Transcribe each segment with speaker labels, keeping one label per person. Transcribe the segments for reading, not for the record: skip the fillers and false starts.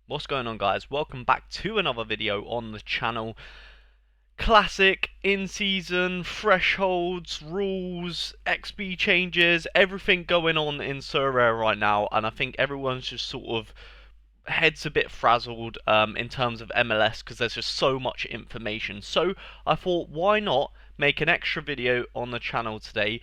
Speaker 1: What's going on, guys? Welcome back to another video on the channel. Classic, in-season, thresholds, rules, XP changes, everything going on in Sorare right now, and I think everyone's just sort of head's a bit frazzled in terms of MLS because there's just so much information. So I thought, why not make an extra video on the channel today,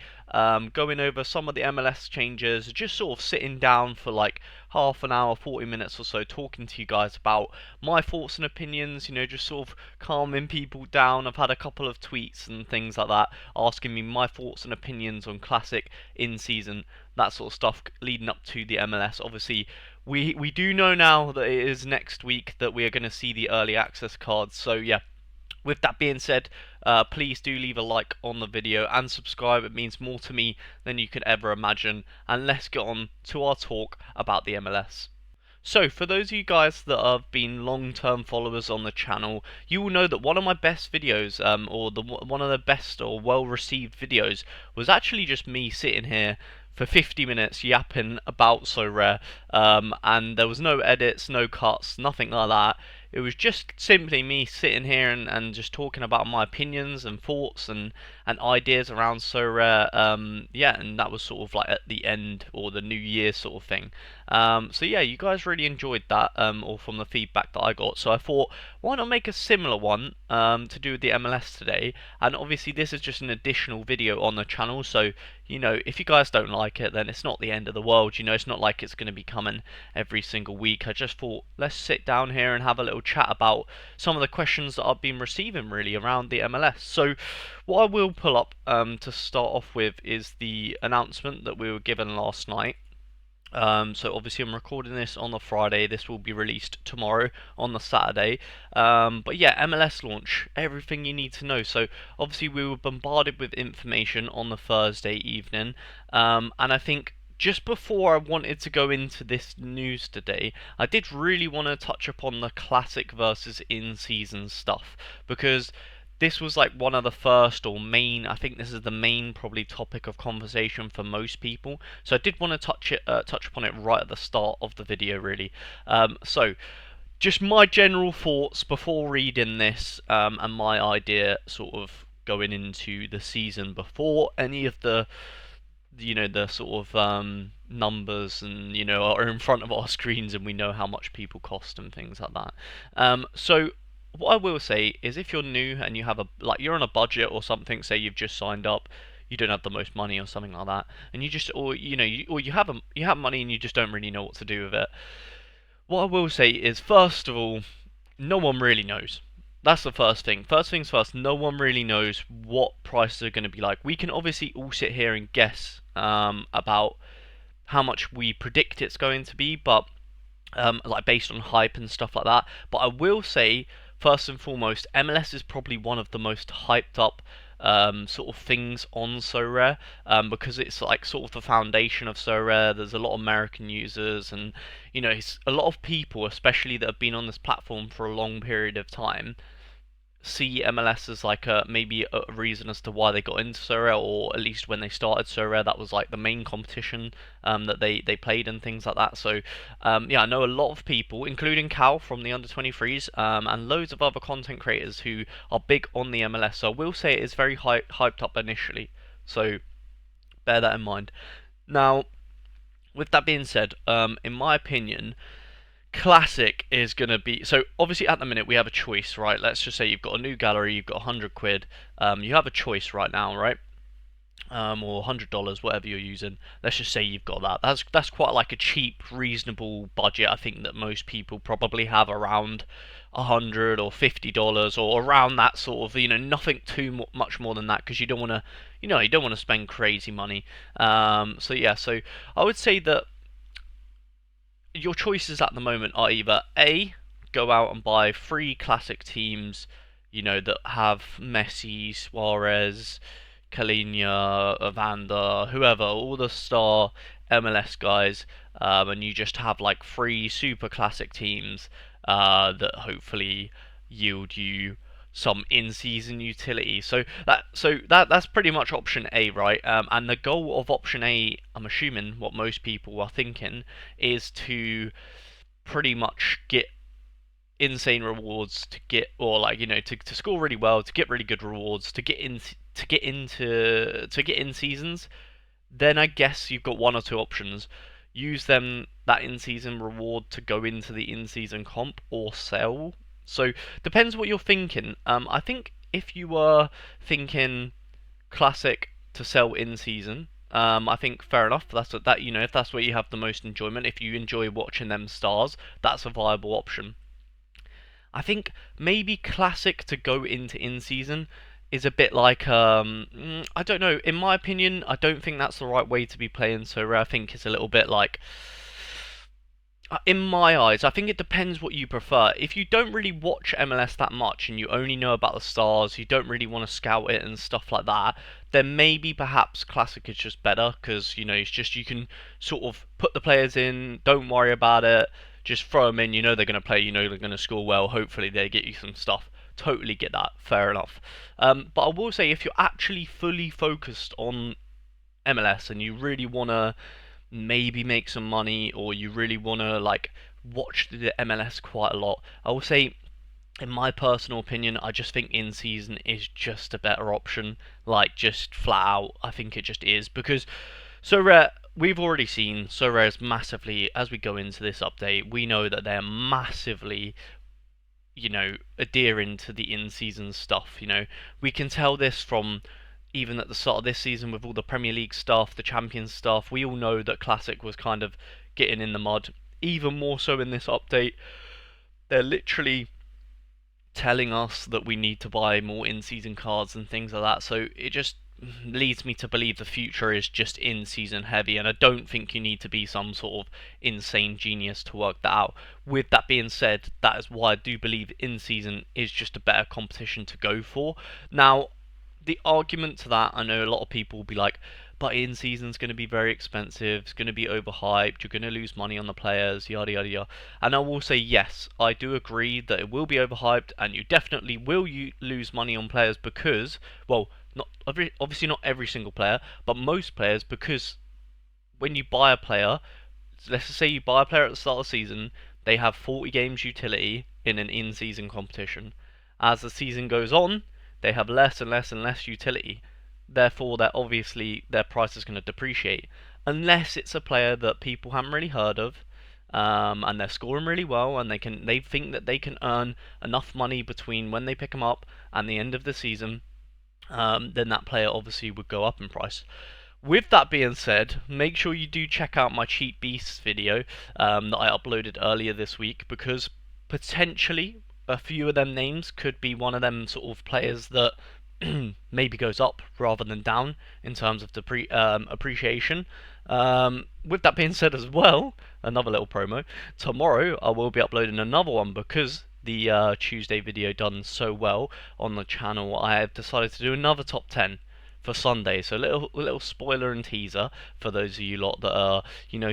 Speaker 1: going over some of the MLS changes, just sort of sitting down for like half an hour, 40 minutes or so, talking to you guys about my thoughts and opinions, just sort of calming people down. I've had a couple of tweets and things like that asking me my thoughts and opinions on Classic, in-season, that sort of stuff leading up to the MLS. Obviously, we do know now that it is next week that we are going to see the early access cards. So yeah, with that being said, please do leave a like on the video and subscribe. It means more to me than you could ever imagine. And let's get on to our talk about the MLS. So, for those of you guys that have been long-term followers on the channel, you will know that one of my best videos, one of the best or well-received videos, was actually just me sitting here for 50 minutes yapping about Sorare, and there was no edits, no cuts, nothing like that. It was just simply me sitting here and just talking about my opinions and thoughts and ideas around Sorare. Yeah, and that was sort of like at the end or the New Year sort of thing. So yeah, you guys really enjoyed that, or from the feedback that I got. So I thought, why not make a similar one to do with the MLS today? And obviously, this is just an additional video on the channel. So if you guys don't like it, then it's not the end of the world. It's not like it's going to be coming every single week. I just thought, let's sit down here and have a little chat about some of the questions that I've been receiving really around the MLS. So what I will pull up to start off with is the announcement that we were given last night. So obviously I'm recording this on the Friday. This will be released tomorrow on the Saturday. But yeah, MLS launch, everything you need to know. So obviously we were bombarded with information on the Thursday evening, and I think just before I wanted to go into this news today, I did really want to touch upon the classic versus in-season stuff, because this was like one of the first or main, I think this is the main probably topic of conversation for most people. So I did want to touch upon it right at the start of the video really. So just my general thoughts before reading this, and my idea sort of going into the season before any of the the sort of numbers and are in front of our screens and we know how much people cost and things like that. So what I will say is, if you're new and you have you're on a budget or something, say you've just signed up, you don't have the most money or something like that, and you just or you have money and you just don't really know what to do with it. What I will say is, first of all, no one really knows. That's the first thing. First things first, no one really knows what prices are going to be like. We can obviously all sit here and guess about how much we predict it's going to be, but like based on hype and stuff like that. But I will say, first and foremost, MLS is probably one of the most hyped up sort of things on Sorare, because it's like sort of the foundation of Sorare. There's a lot of American users, and it's a lot of people, especially that have been on this platform for a long period of time, see MLS as like maybe a reason as to why they got into Sorare, or at least when they started Sorare, that was like the main competition that they played and things like that. So yeah, I know a lot of people, including Cal from the under-23s, and loads of other content creators who are big on the MLS. So I will say it is very hyped up initially. So bear that in mind. Now, with that being said, in my opinion, Classic is going to be, so obviously at the minute we have a choice, right? Let's just say you've got a new gallery, you've got 100 quid, you have a choice right now, right? Or $100, whatever you're using. Let's just say you've got that. That's quite like a cheap, reasonable budget. I think that most people probably have around $100 or $50 or around that sort of, nothing too much more than that, because you don't want to, you don't want to spend crazy money. So yeah, so I would say that your choices at the moment are either A, go out and buy 3 classic teams, that have Messi, Suarez, Kalinia, Evander, whoever, all the star MLS guys, and you just have like 3 super classic teams that hopefully yield you some in-season utility. So that's pretty much option A, right? And the goal of option A, I'm assuming what most people are thinking, is to pretty much get insane rewards to get, or like, to score really well, to get really good rewards, to get in seasons, then I guess you've got one or two options. Use that in-season reward to go into the in-season comp, or sell. So depends what you're thinking. I think if you were thinking classic to sell in-season, I think fair enough. That's what that if that's where you have the most enjoyment, if you enjoy watching them stars, that's a viable option. I think maybe classic to go into in-season is a bit like I don't know. In my opinion, I don't think that's the right way to be playing. So I think it's a little bit like, in my eyes, I think it depends what you prefer. If you don't really watch MLS that much and you only know about the stars, you don't really want to scout it and stuff like that, then maybe perhaps Classic is just better because, it's just you can sort of put the players in, don't worry about it, just throw them in, they're going to play, they're going to score well, hopefully they get you some stuff. Totally get that, fair enough. But I will say, if you're actually fully focused on MLS and you really want to maybe make some money, or you really want to like watch the MLS quite a lot, I will say, in my personal opinion, I just think in season is just a better option. Like, just flat out, I think it just is, because Sorare, we've already seen Sorare's massively, as we go into this update, we know that they're massively, adhering to the in-season stuff. We can tell this from even at the start of this season with all the Premier League stuff, the Champions stuff. We all know that Classic was kind of getting in the mud. Even more so in this update, they're literally telling us that we need to buy more in-season cards and things like that. So it just leads me to believe the future is just in-season heavy, and I don't think you need to be some sort of insane genius to work that out. With that being said, that is why I do believe in-season is just a better competition to go for. Now, the argument to that, I know a lot of people will be like, but in season's going to be very expensive, it's going to be overhyped, you're going to lose money on the players, yada yada yada. And I will say, yes, I do agree that it will be overhyped, and you definitely will lose money on players because, well, not obviously not every single player, but most players, because when you buy a player, let's just say you buy a player at the start of the season, they have 40 games utility in an in-season competition. As the season goes on, they have less and less and less utility. Therefore, their price is going to depreciate, unless it's a player that people haven't really heard of, and they're scoring really well, and they think that they can earn enough money between when they pick them up and the end of the season. Then that player obviously would go up in price. With that being said, make sure you do check out my Cheap Beasts video that I uploaded earlier this week, because potentially a few of them names could be one of them sort of players that maybe goes up rather than down in terms of appreciation. With that being said as well, another little promo, tomorrow I will be uploading another one, because the Tuesday video done so well on the channel. I have decided to do another top 10 for Sunday. So little spoiler and teaser for those of you lot that are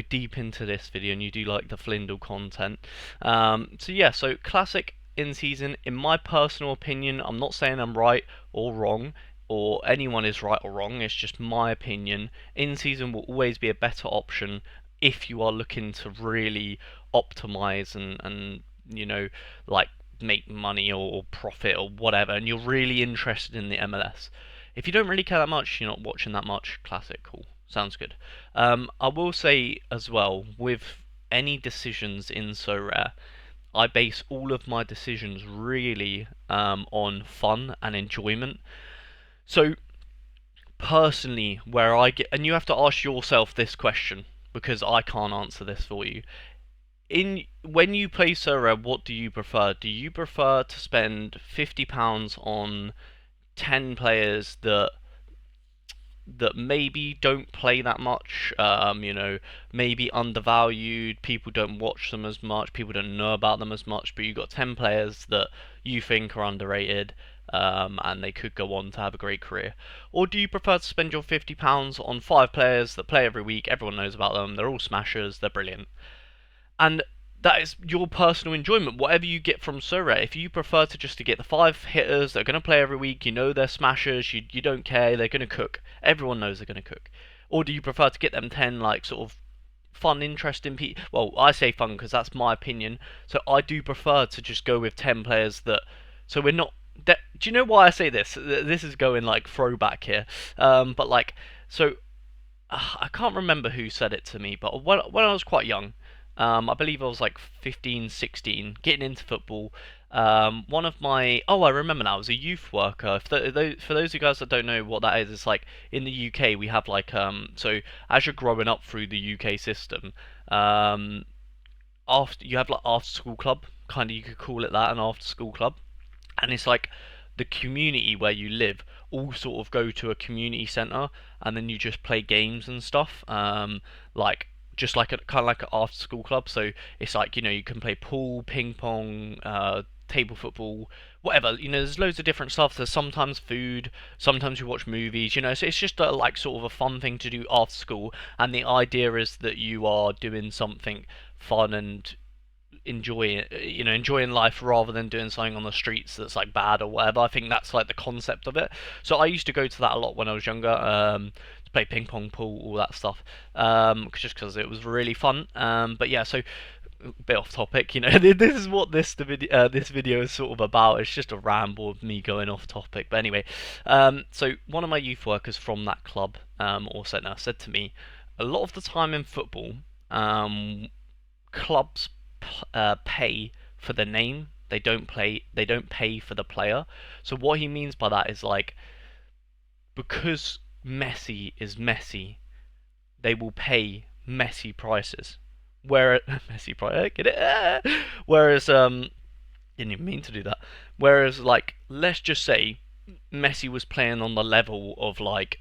Speaker 1: deep into this video and you do like the Flindle content. So yeah, so classic in season, in my personal opinion, I'm not saying I'm right or wrong, or anyone is right or wrong, it's just my opinion. In season will always be a better option if you are looking to really optimize and like make money or profit or whatever, and you're really interested in the MLS. If you don't really care that much, you're not watching that much, classic, cool, sounds good. I will say as well, with any decisions in Sorare, I base all of my decisions really on fun and enjoyment. So personally, where I get, and you have to ask yourself this question because I can't answer this for you. When you play Sorare, what do you prefer? Do you prefer to spend £50 on 10 players that maybe don't play that much, maybe undervalued, people don't watch them as much, people don't know about them as much, but you've got 10 players that you think are underrated, and they could go on to have a great career? Or do you prefer to spend your £50 on 5 players that play every week, everyone knows about them, they're all smashers, they're brilliant? And that is your personal enjoyment, whatever you get from Sorare. If you prefer to get the 5 hitters that are going to play every week, they're smashers, you don't care, they're going to cook, everyone knows they're going to cook. Or do you prefer to get them 10 like sort of fun, interesting people. Well, I say fun because that's my opinion. So I do prefer to just go with 10 players that. So we're not. Do you know why I say this? This is going like throwback here. But like, so I can't remember who said it to me, but when I was quite young, I believe I was like 15, 16, getting into football. One of my I remember now. I was a youth worker. For those of you guys that don't know what that is, it's like in the UK we have like so as you're growing up through the UK system, um, after you have like after school club, kind of you could call it that, an after school club, and it's like the community where you live all sort of go to a community center, and then you just play games and stuff, like just like a kind of like an after school club. So it's like, you can play pool, ping pong, table football, whatever. There's loads of different stuff. There's sometimes food, sometimes you watch movies. So it's just like sort of a fun thing to do after school, and the idea is that you are doing something fun and enjoying life rather than doing something on the streets that's like bad or whatever. I think that's like the concept of it. So I used to go to that a lot when I was younger, to play ping pong, pool, all that stuff, just because it was really fun. But yeah, so a bit off topic. This is what this video is sort of about. It's just a ramble of me going off topic. But anyway, so one of my youth workers from that club or centre said to me, a lot of the time in football, clubs pay for the name. They don't play. They don't pay for the player. So what he means by that is like, because Messi is Messi, they will pay Messi prices. Where Messi price, get it? Whereas didn't even mean to do that. Whereas like, let's just say Messi was playing on the level of like,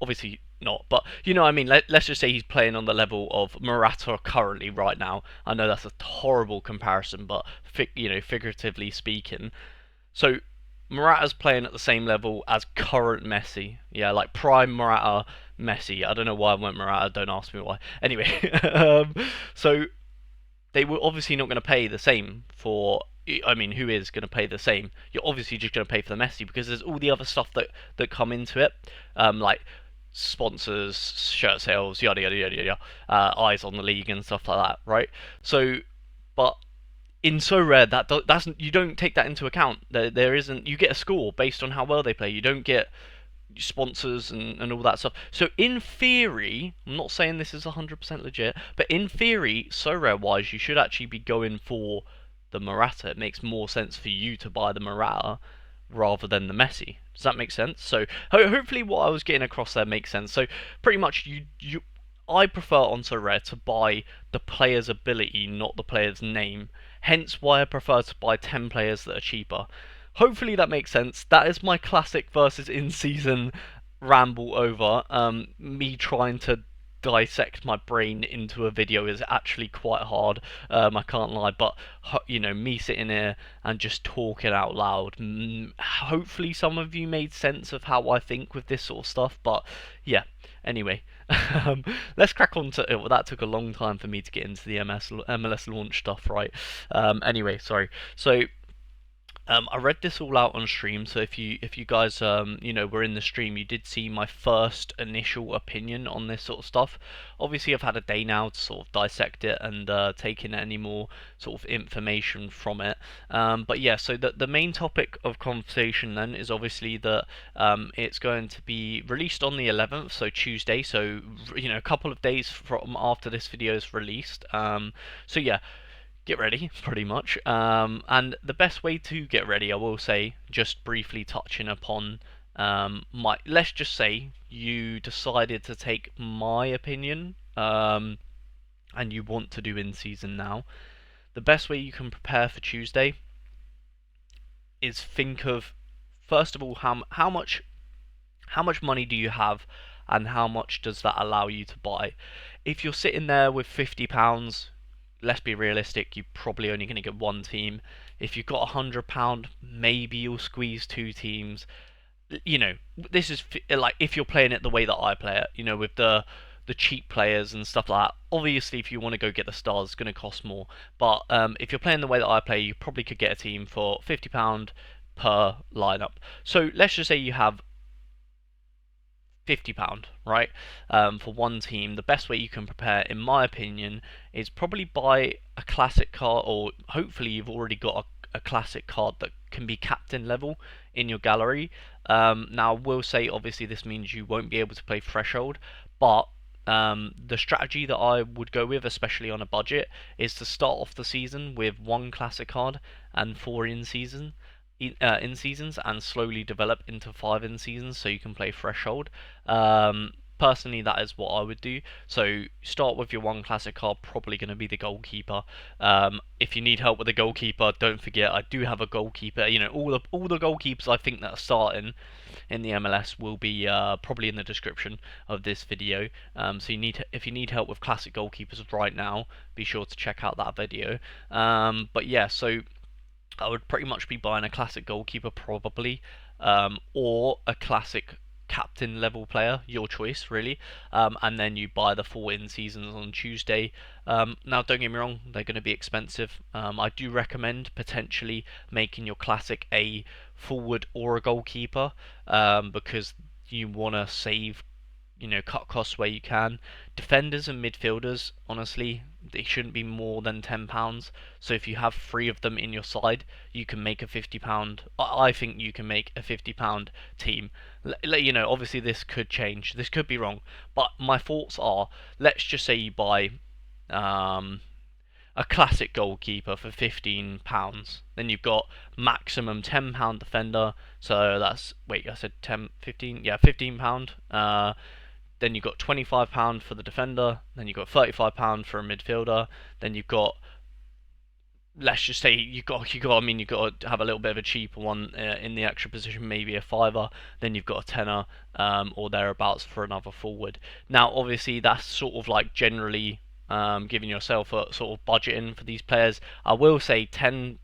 Speaker 1: obviously not, but you know what I mean. Let's just say he's playing on the level of Morata currently right now. I know that's a horrible comparison, but figuratively speaking. So Morata's playing at the same level as current Messi. Yeah, like prime Morata, Messi. I don't know why I went Morata. Don't ask me why. Anyway, so they were obviously not going to pay the same for. I mean, who is going to pay the same? You're obviously just going to pay for the Messi because there's all the other stuff that come into it, like sponsors, shirt sales, yada yada yada yada, eyes on the league and stuff like that, right? So, but in Sorare, that's you don't take that into account. There isn't. You get a score based on how well they play. You don't get sponsors and all that stuff. So in theory, I'm not saying this is 100% legit, but in theory, Sorare wise, you should actually be going for the Morata. It makes more sense for you to buy the Morata rather than the Messi. Does that make sense? So hopefully what I was getting across there makes sense. So pretty much I prefer on Sorare to buy the player's ability, not the player's name. Hence why I prefer to buy 10 players that are cheaper. Hopefully that makes sense. That is my classic versus in-season ramble over. Me trying to dissect my brain into a video is actually quite hard. I can't lie, but me sitting here and just talking out loud. Hopefully some of you made sense of how I think with this sort of stuff. But yeah, anyway. Let's crack on to it. Well, that took a long time for me to get into the MLS launch stuff, right? Anyway, sorry. So I read this all out on stream, so if you guys were in the stream, you did see my first initial opinion on this sort of stuff. Obviously, I've had a day now to sort of dissect it and take in any more sort of information from it. But yeah, so the main topic of conversation then is obviously that it's going to be released on the 11th, so Tuesday. So a couple of days from after this video is released. So yeah, get ready, pretty much. And the best way to get ready, I will say, just briefly touching upon let's just say you decided to take my opinion, and you want to do in season now. The best way you can prepare for Tuesday is think of, first of all, how much money do you have, and how much does that allow you to buy. If you're sitting there with £50, let's be realistic, you're probably only going to get one team. If you've got £100, maybe you'll squeeze two teams. This is like if you're playing it the way that I play it, with the cheap players and stuff like that. Obviously, if you want to go get the stars, it's going to cost more. But if you're playing the way that I play, you probably could get a team for £50 per lineup. So let's just say you have £50, right? For one team, the best way you can prepare, in my opinion, is probably buy a classic card, or hopefully you've already got a classic card that can be captain level in your gallery. Now, I will say, obviously, this means you won't be able to play Threshold, but the strategy that I would go with, especially on a budget, is to start off the season with one classic card and four in seasons, and slowly develop into five in seasons so you can play Threshold. Personally, that is what I would do. So start with your one classic card, probably going to be the goalkeeper. If you need help with the goalkeeper, don't forget I do have a goalkeeper. You know, all the goalkeepers I think that are starting in the MLS will be probably in the description of this video. So if you need help with classic goalkeepers right now, be sure to check out that video. But yeah, so I would pretty much be buying a classic goalkeeper probably, or a classic captain level player, your choice really, and then you buy the four in seasons on Tuesday. Now don't get me wrong, they're going to be expensive. I do recommend potentially making your classic a forward or a goalkeeper, because you want to save, cut costs where you can. Defenders and midfielders, honestly, they shouldn't be more than £10. So if you have three of them in your side, you can make a £50. I think you can make a £50 team. Obviously this could change. This could be wrong, but my thoughts are: let's just say you buy a classic goalkeeper for £15. Then you've got maximum £10 defender. So that's, wait, I said 10, 15, yeah, £15. Then you've got £25 for the defender. Then you've got £35 for a midfielder. Then you've got, let's just say you've got to have a little bit of a cheaper one in the extra position, maybe a fiver. Then you've got a tenner, or thereabouts for another forward. Now, obviously, that's sort of like generally giving yourself a sort of budgeting for these players. I will say 10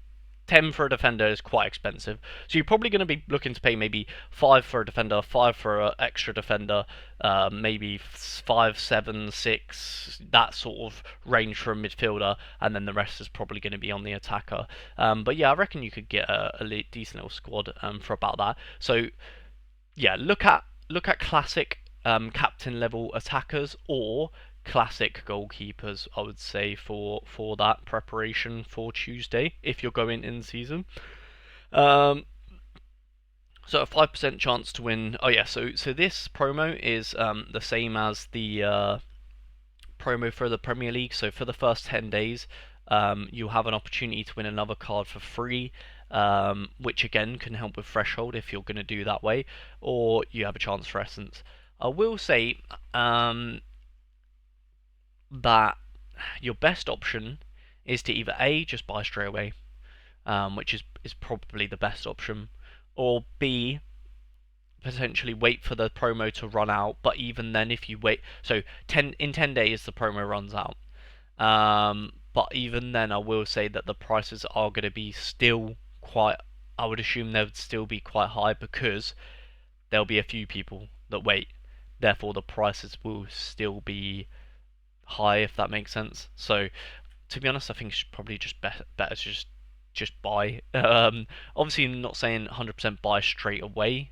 Speaker 1: for a defender is quite expensive, so you're probably going to be looking to pay maybe 5 for a defender, 5 for an extra defender, maybe 5, 7, 6, that sort of range for a midfielder, and then the rest is probably going to be on the attacker. But yeah, I reckon you could get a decent little squad for about that. So yeah, look at classic captain level attackers, or classic goalkeepers, I would say, for that preparation for Tuesday if you're going in season. So a 5% chance to win. Oh yeah, so this promo is the same as the promo for the Premier League. So for the first 10 days, you'll have an opportunity to win another card for free, which again can help with Threshold if you're going to do that way, or you have a chance for Essence. I will say that your best option is to either A, just buy straight away, which is probably the best option, or B, potentially wait for the promo to run out. But even then, if you wait, so in 10 days the promo runs out. But even then, I will say that the prices are going to be still quite, I would assume they would still be quite high, because there'll be a few people that wait. Therefore, the prices will still be high, if that makes sense. So to be honest, I think it's probably just better to just buy. Obviously, I'm not saying 100% buy straight away.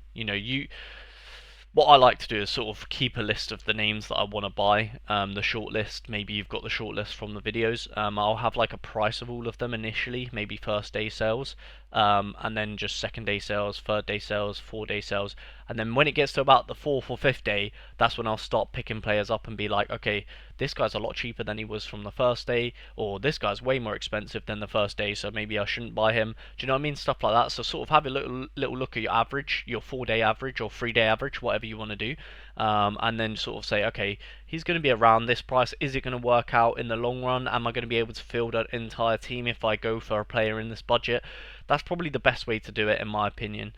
Speaker 1: What I like to do is sort of keep a list of the names that I want to buy, the short list. Maybe you've got the short list from the videos. I'll have like a price of all of them initially, maybe first day sales, and then just second day sales, third day sales, 4-day sales, and then when it gets to about the 4th or 5th day, that's when I'll start picking players up and be like, okay, this guy's a lot cheaper than he was from the first day, or this guy's way more expensive than the first day, so maybe I shouldn't buy him. Do you know what I mean? Stuff like that. So sort of have a little look at your average, your 4-day average or 3-day average, whatever you want to do, and then sort of say, okay, he's going to be around this price. Is it going to work out in the long run? Am I going to be able to field an entire team if I go for a player in this budget? That's probably the best way to do it, in my opinion.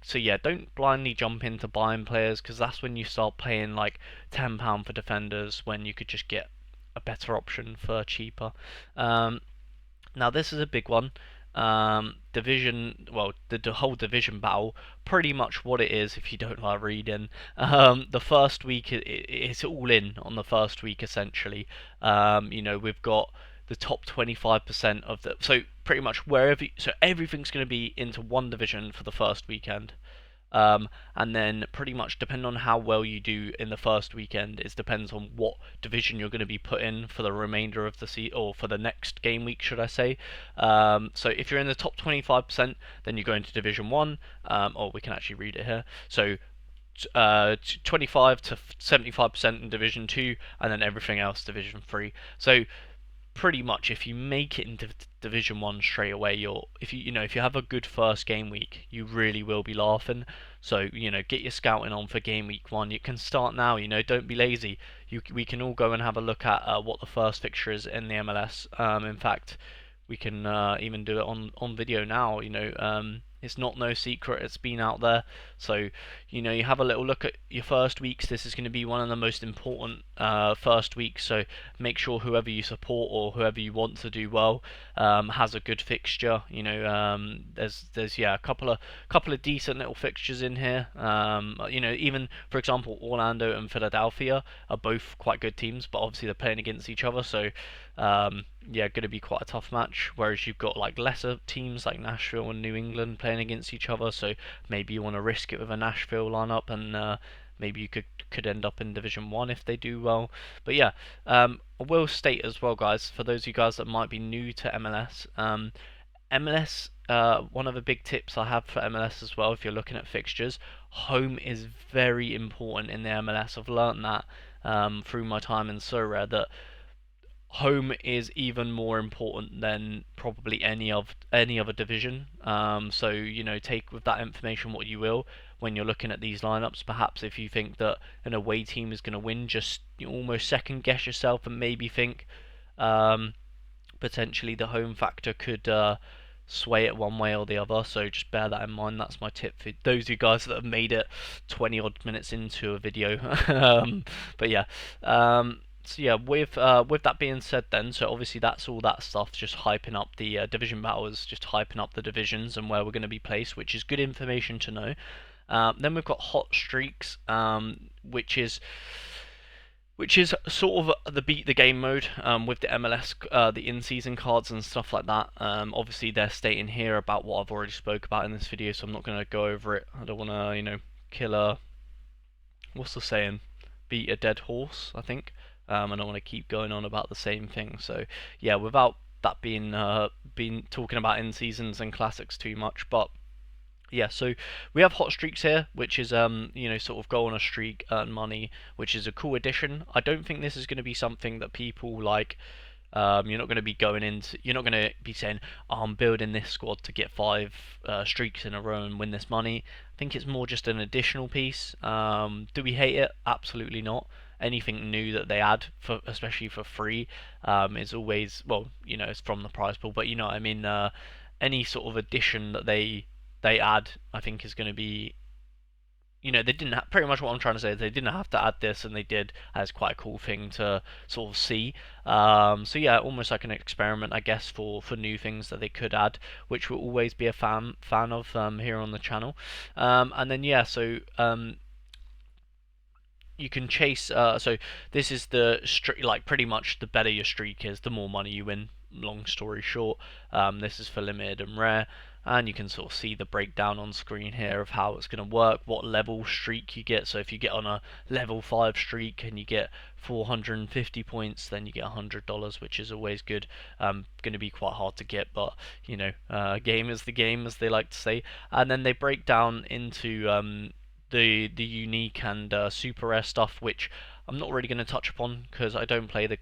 Speaker 1: So yeah, don't blindly jump into buying players, because that's when you start paying like £10 for defenders when you could just get a better option for cheaper. Now this is a big one. Division, well, the whole Division Battle, pretty much what it is, if you don't like reading. The first week, it's all in on the first week, essentially. We've got the top 25% of the, so pretty much so everything's going to be into one division for the first weekend. And then pretty much depending on how well you do in the first weekend, it depends on what division you're going to be put in for the remainder of the or for the next game week, should I say. So if you're in the top 25%, then you go into Division 1, or we can actually read it here. So 25 to 75% in Division 2, and then everything else Division 3. So pretty much if you make it into Division 1 straight away, if you have a good first game week, you really will be laughing. So get your scouting on for game week 1. You can start now. Don't be lazy. We can all go and have a look at what the first fixture is in the MLS. In fact, we can even do it on video now. It's not no secret, it's been out there. So you have a little look at your first weeks. This is going to be one of the most important first weeks, so make sure whoever you support or whoever you want to do well has a good fixture. There's a couple of decent little fixtures in here. Even for example, Orlando and Philadelphia are both quite good teams, but obviously they're playing against each other, so going to be quite a tough match. Whereas you've got like lesser teams like Nashville and New England playing against each other, so maybe you want to risk it with a Nashville lineup, and maybe you could end up in Division 1 if they do well. But yeah, I will state as well, guys, for those of you guys that might be new to MLS, one of the big tips I have for MLS as well, if you're looking at fixtures, home is very important in the MLS. I've learned that through my time in Sorare, that home is even more important than probably any other division. So take with that information what you will when you're looking at these lineups. Perhaps if you think that an away team is going to win, just almost second guess yourself and maybe think potentially the home factor could sway it one way or the other. So just bear that in mind. That's my tip for those of you guys that have made it 20 odd minutes into a video. But yeah. So yeah, with that being said, then, so obviously that's all that stuff, just hyping up the division battles, just hyping up the divisions and where we're going to be placed, which is good information to know. Then we've got hot streaks, which is sort of the beat the game mode with the MLS, the in-season cards and stuff like that. Obviously they're stating here about what I've already spoke about in this video, so I'm not going to go over it. I don't want to, kill a, what's the saying? Beat a dead horse, I think. I don't want to keep going on about the same thing. So yeah, without that being talking about in seasons and classics too much, but yeah, so we have hot streaks here, which is sort of go on a streak, earn money, which is a cool addition. I don't think this is going to be something that people like. You're not going to be you're not going to be saying, oh, I'm building this squad to get 5 streaks in a row and win this money. I think it's more just an additional piece. Do we hate it? Absolutely not. Anything new that they add, especially for free, is always, well, it's from the prize pool, but you know what I mean. Any sort of addition that they add, I think is going to be, they didn't pretty much what I'm trying to say is they didn't have to add this, and they did, as quite a cool thing to sort of see. So yeah, almost like an experiment, I guess, for new things that they could add, which will always be a fan of here on the channel. And then yeah, so you can chase. So this is the like pretty much the better your streak is, the more money you win. Long story short, this is for limited and rare, and you can sort of see the breakdown on screen here of how it's going to work, what level streak you get. So if you get on a level 5 streak and you get 450 points, then you get $100, which is always good. Going to be quite hard to get, but game is the game, as they like to say. And then they break down into the unique and super rare stuff, which I'm not really going to touch upon because I don't play these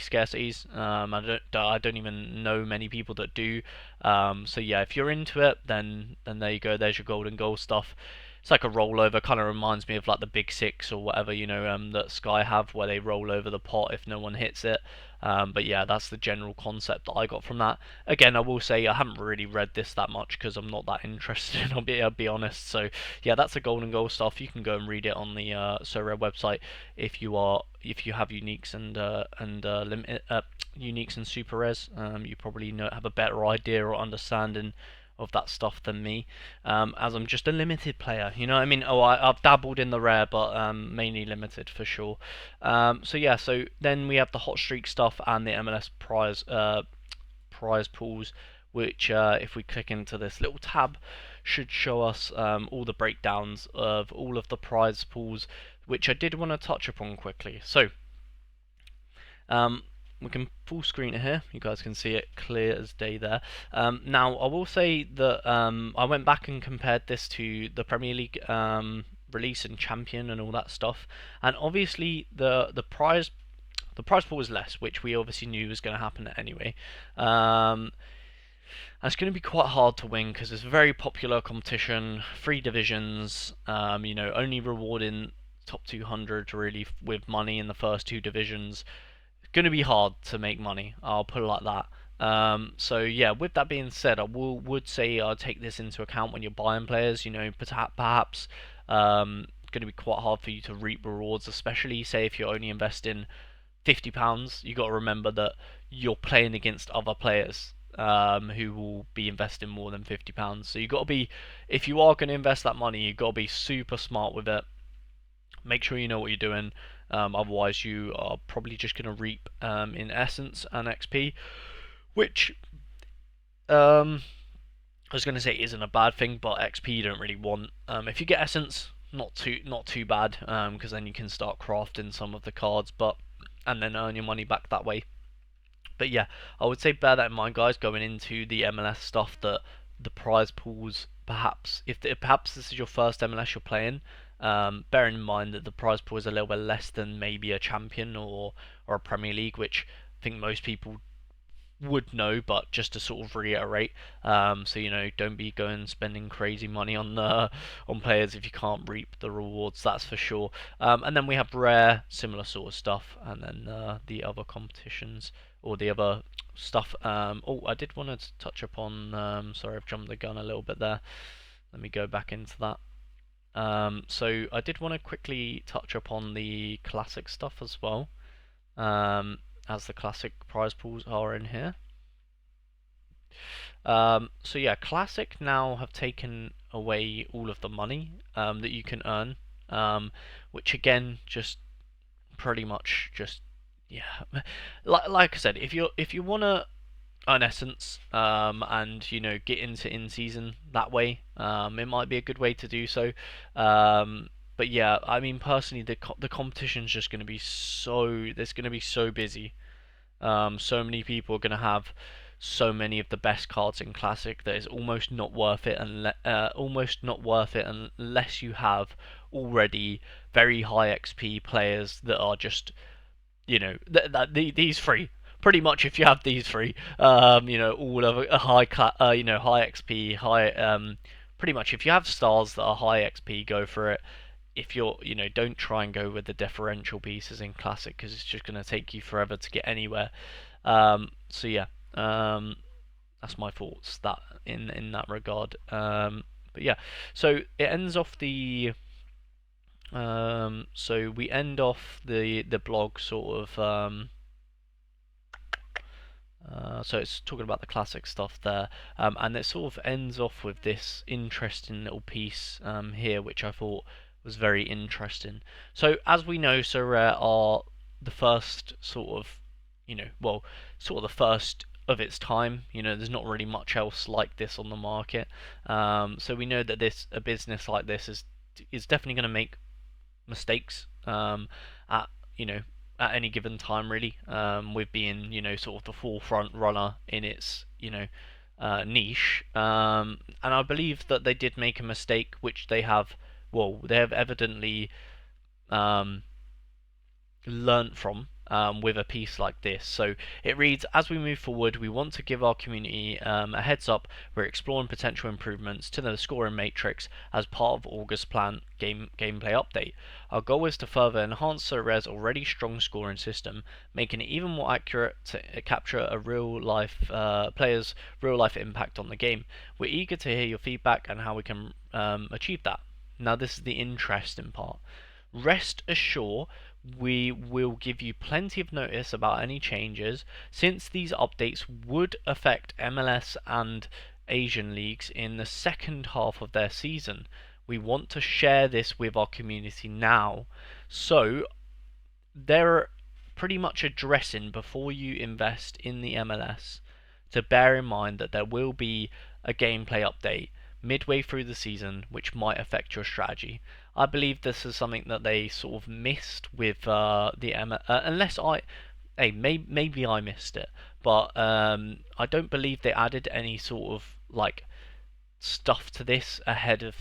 Speaker 1: scarcities. I don't even know many people that do. So yeah, if you're into it, then there you go. There's your golden goal stuff. It's like a rollover, kind of reminds me of like the Big Six or whatever, that Sky have, where they roll over the pot if no one hits it. But yeah, that's the general concept that I got from that. Again, I will say I haven't really read this that much because I'm not that interested. I'll be honest. So yeah, that's the golden goal stuff. You can go and read it on the Sorare website if you have uniques and uniques and super rares. You probably have a better idea or understanding of that stuff than me, as I'm just a limited player, you know what I mean? I've dabbled in the rare, but mainly limited for sure. So yeah, so then we have the hot streak stuff and the MLS Prize Pools, which if we click into this little tab, should show us all the breakdowns of all of the prize pools, which I did want to touch upon quickly. So we can full screen it here. You guys can see it clear as day there. Now, I will say that I went back and compared this to the Premier League release and champion and all that stuff, and obviously the prize pool was less, which we obviously knew was going to happen anyway. And it's going to be quite hard to win because it's a very popular competition, 3 divisions, you know, only rewarding top 200 really with money in the first 2 divisions. Going to be hard to make money, I'll put it like that. So yeah, with that being said, I would say I'll take this into account when you're buying players. You know, perhaps going to be quite hard for you to reap rewards, especially say if you're only investing £50. You got to remember that you're playing against other players who will be investing more than £50. So you got to be, if you are going to invest that money, you got to be super smart with it. Make sure you know what you're doing. Otherwise, you are probably just going to reap in essence and XP, which I was going to say isn't a bad thing, but XP you don't really want. If you get essence, not too bad, because then you can start crafting some of the cards, and then earn your money back that way. But yeah, I would say bear that in mind, guys, going into the MLS stuff, that the prize pools, perhaps perhaps this is your first MLS you're playing, bearing in mind that the prize pool is a little bit less than maybe a champion or a Premier League, which I think most people would know, but just to sort of reiterate, so you know, don't be going spending crazy money on players if you can't reap the rewards, that's for sure. And then we have rare, similar sort of stuff, and then the other competitions or the other stuff. Oh, I did want to touch upon. Sorry, I've jumped the gun a little bit there. Let me go back into that. So I did want to quickly touch upon the classic stuff as well. As the classic prize pools are in here. So yeah, classic now have taken away all of the money that you can earn, which again just pretty much just yeah, like I said, if you wanna earn essence and you know get into in season that way, it might be a good way to do so. But yeah, I mean personally, the competition's just going to be there's going to be so busy. So many people are going to have so many of the best cards in Classic that it's almost not worth it, unless you have already very high XP players that are just, you know, these 3. Pretty much, if you have these 3, you know, all of a you know, high XP, pretty much if you have stars that are high XP, go for it. If you're, you know, don't try and go with the differential pieces in Classic because it's just going to take you forever to get anywhere. So yeah, that's my thoughts that in that regard. But yeah, so it ends off the. So we end off the blog sort of. So it's talking about the classic stuff there, and it sort of ends off with this interesting little piece here, which I thought was very interesting. So as we know, Sorare are the first sort of, you know, well, sort of the first of its time. You know, there's not really much else like this on the market. So we know that a business like this is definitely going to make mistakes at, you know, at any given time really, with being, you know, sort of the forefront runner in its, you know, niche, and I believe that they did make a mistake which they have evidently learnt from, with a piece like this. So it reads, as we move forward, we want to give our community a heads up. We're exploring potential improvements to the scoring matrix as part of August's planned gameplay update. Our goal is to further enhance Sorare's already strong scoring system, making it even more accurate to capture a real-life player's real-life impact on the game. We're eager to hear your feedback and how we can achieve that. Now this is the interesting part. Rest assured, we will give you plenty of notice about any changes, since these updates would affect MLS and Asian leagues in the second half of their season. We want to share this with our community now. So they're pretty much addressing, before you invest in the MLS, to bear in mind that there will be a gameplay update midway through the season which might affect your strategy. I believe this is something that they sort of missed with unless maybe I missed it, but I don't believe they added any sort of like stuff to this ahead of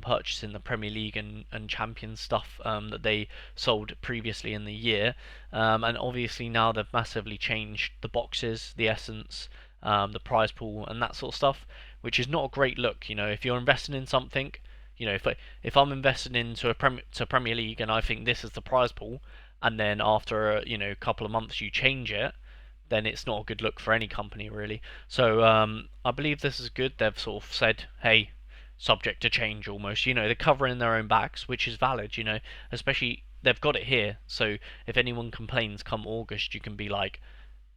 Speaker 1: purchasing the Premier League and Champions stuff that they sold previously in the year. And obviously now they've massively changed the boxes, the essence, the prize pool, and that sort of stuff, which is not a great look. You know, if you're investing in something, you know, if I'm investing into to Premier League and I think this is the prize pool, and then after a couple of months you change it, then it's not a good look for any company really. So I believe this is good. They've sort of said, hey, subject to change almost. You know, they're covering their own backs, which is valid. You know, especially they've got it here. So if anyone complains come August, you can be like,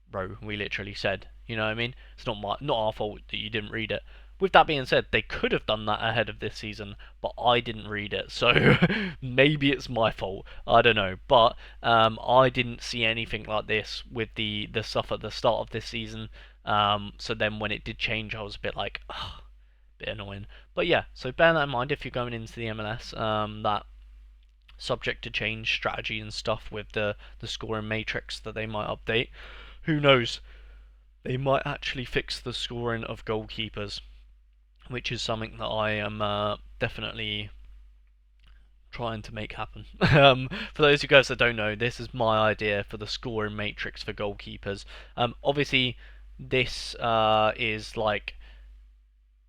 Speaker 1: bro, we literally said. You know what I mean? It's not our fault that you didn't read it. With that being said, they could have done that ahead of this season, but I didn't read it, so maybe it's my fault. I don't know, but I didn't see anything like this with the stuff at the start of this season. So then when it did change, I was a bit like, ugh, bit annoying. But yeah, so bear that in mind if you're going into the MLS. That subject to change strategy and stuff with the scoring matrix that they might update. Who knows? They might actually fix the scoring of goalkeepers, which is something that I am definitely trying to make happen. For those of you guys that don't know, this is my idea for the scoring matrix for goalkeepers. Obviously, this is like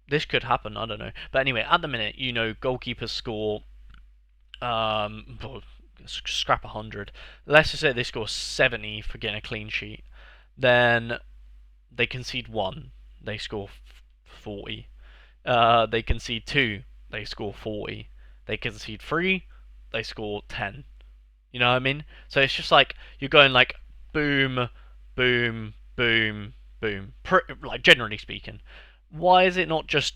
Speaker 1: this could happen. I don't know, but anyway, at the minute, you know, goalkeepers score scrap 100. Let's just say they score 70 for getting a clean sheet. Then they concede 1, they score 40. They concede 2, they score 40. They concede 3, they score 10. You know what I mean? So it's just like you're going like boom, boom, boom, boom. Like generally speaking, why is it not just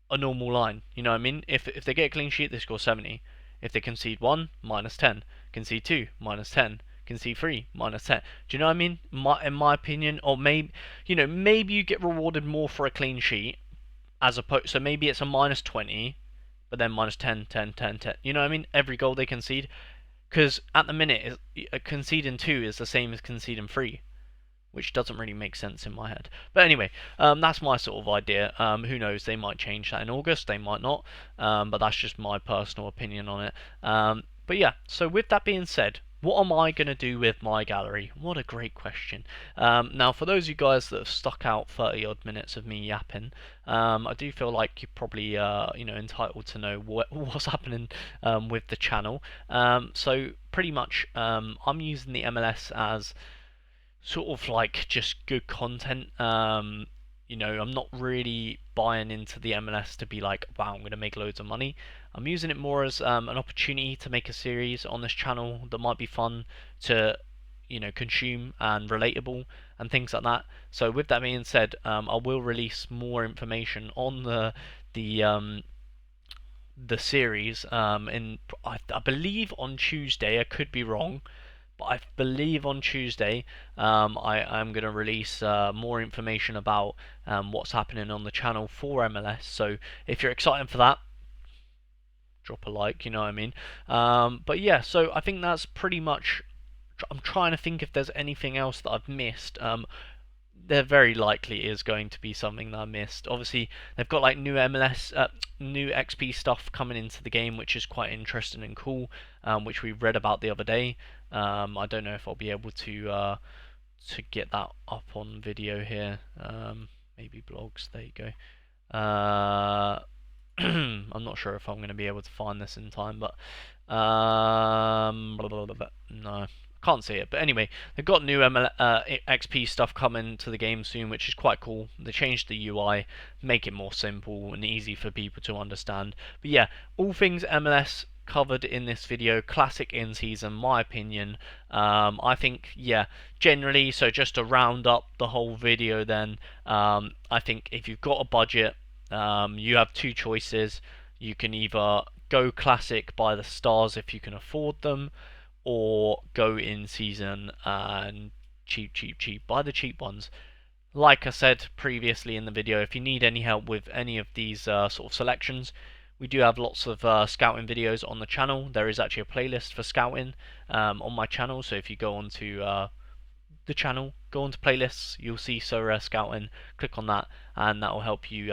Speaker 1: a normal line? You know what I mean? If they get a clean sheet, they score 70. If they concede 1, minus 10. Concede 2, minus 10. Concede 3, minus 10. Do you know what I mean? In my opinion, or maybe you get rewarded more for a clean sheet as opposed. So maybe it's a minus 20, but then minus 10, 10, 10, 10. You know what I mean? Every goal they concede, because at the minute, conceding 2 is the same as conceding 3, which doesn't really make sense in my head. But anyway, that's my sort of idea. Who knows? They might change that in August. They might not. But that's just my personal opinion on it. But yeah. So with that being said, what am I going to do with my gallery? What a great question. Now, for those of you guys that have stuck out 30 odd minutes of me yapping, I do feel like you're probably entitled to know what's happening with the channel. So pretty much, I'm using the MLS as sort of like just good content. I'm not really buying into the MLS to be like, wow, I'm going to make loads of money. I'm using it more as an opportunity to make a series on this channel that might be fun to, consume and relatable and things like that. So with that being said, I will release more information on the series I believe on Tuesday. I could be wrong, but I believe on Tuesday I'm going to release more information about what's happening on the channel for MLS. So if you're excited for that, drop a like, you know what I mean. But yeah, so I think that's pretty much. I'm trying to think if there's anything else that I've missed. There very likely is going to be something that I missed. Obviously, they've got like new MLS, new XP stuff coming into the game, which is quite interesting and cool, which we read about the other day. I don't know if I'll be able to get that up on video here. Maybe blogs. There you go. I'm not sure if I'm going to be able to find this in time, but no. Can't see it, but anyway, they've got new XP stuff coming to the game soon, which is quite cool. They changed the UI, make it more simple and easy for people to understand. But yeah, all things MLS covered in this video. Classic in season, my opinion. I think, yeah, generally, so just to round up the whole video then, I think if you've got a budget, you have two choices. You can either go classic, buy the stars if you can afford them, or go in season and cheap, buy the cheap ones. like I said previously in the video, if you need any help with any of these sort of selections, we do have lots of scouting videos on the channel. There is actually a playlist for scouting on my channel, so if you go onto the channel, go onto playlists, you'll see Sorare Scouting, click on that, and that will help you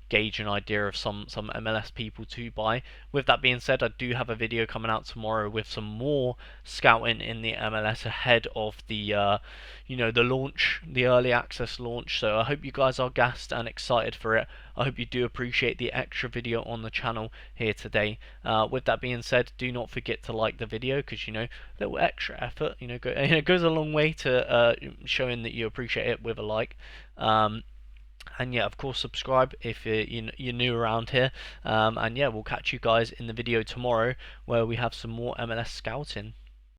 Speaker 1: gauge an idea of some MLS people to buy. With that being said, I do have a video coming out tomorrow with some more scouting in the MLS ahead of the the launch, the early access launch. So I hope you guys are gassed and excited for it. I hope you do appreciate the extra video on the channel here today. With that being said, do not forget to like the video, because little extra effort goes a long way to showing that you appreciate it with a like. And yeah, of course, subscribe if you're new around here. And yeah, we'll catch you guys in the video tomorrow where we have some more MLS scouting.